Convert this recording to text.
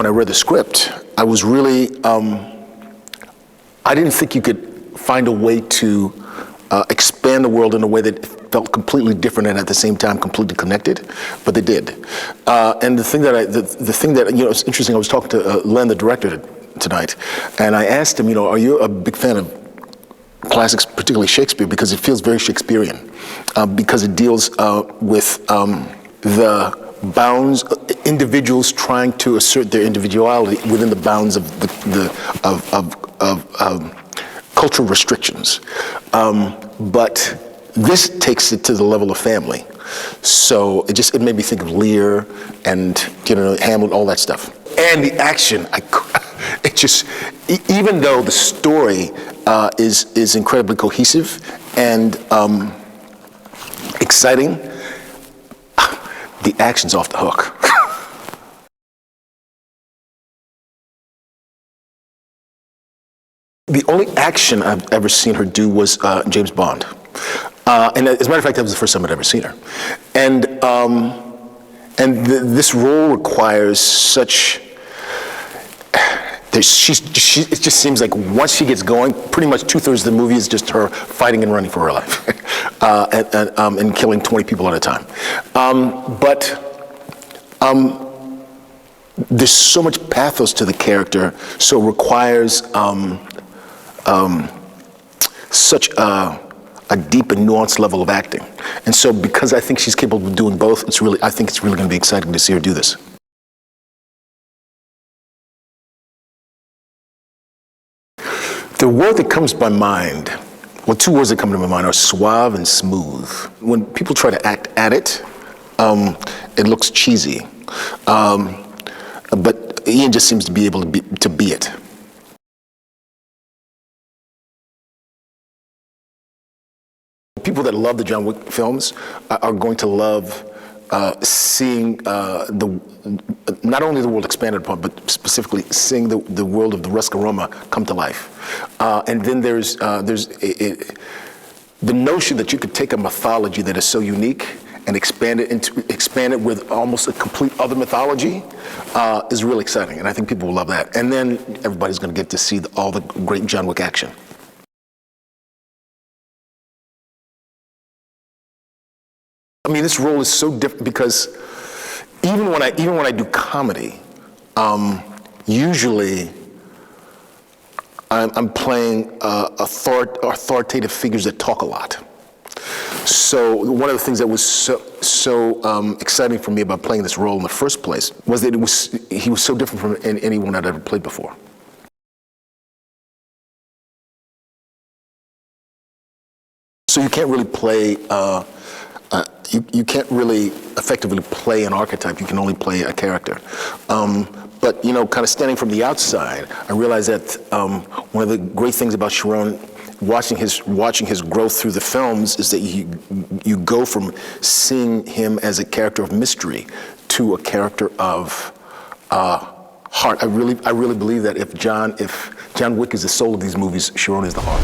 when I read the script, I was really, I didn't think you could find a way to expand the world in a way that felt completely different and at the same time completely connected, but they did. And the thing that you know, it's interesting. I was talking to Len, the director, tonight, and I asked him, you know, are you a big fan of classics, particularly Shakespeare, because it feels very Shakespearean, because it deals with the bounds, individuals trying to assert their individuality within the bounds of cultural restrictions. But this takes it to the level of family. So it made me think of Lear and, you know, Hamlet, all that stuff. And the action, even though the story is incredibly cohesive and exciting, the action's off the hook. The only action I've ever seen her do was James Bond. And as a matter of fact, that was the first time I'd ever seen her. And this role requires such, it just seems like once she gets going, pretty much 2/3 of the movie is just her fighting and running for her life and killing 20 people at a time. There's so much pathos to the character, so it requires such a deep and nuanced level of acting. And so because I think she's capable of doing both, I think it's really going to be exciting to see her do this. The word that comes to my mind, well, two words that come to my mind are suave and smooth. When people try to act at it, it looks cheesy. But Ian just seems to be able to be it. People that love the John Wick films are going to love seeing not only the world expanded upon, but specifically seeing the world of the Ruska Roma come to life. And then there's the notion that you could take a mythology that is so unique and expand it with almost a complete other mythology is really exciting, and I think people will love that. And then everybody's going to get to see all the great John Wick action. I mean, this role is so different because even when I do comedy, usually I'm playing authoritative figures that talk a lot. So one of the things that was so exciting for me about playing this role in the first place was that he was so different from anyone I'd ever played before. So you can't really play. You can't really effectively play an archetype. You can only play a character. But you know, kind of standing from the outside, I realized that one of the great things about Charon, watching his growth through the films, is that you go from seeing him as a character of mystery to a character of heart. I really believe that if John Wick is the soul of these movies, Charon is the heart.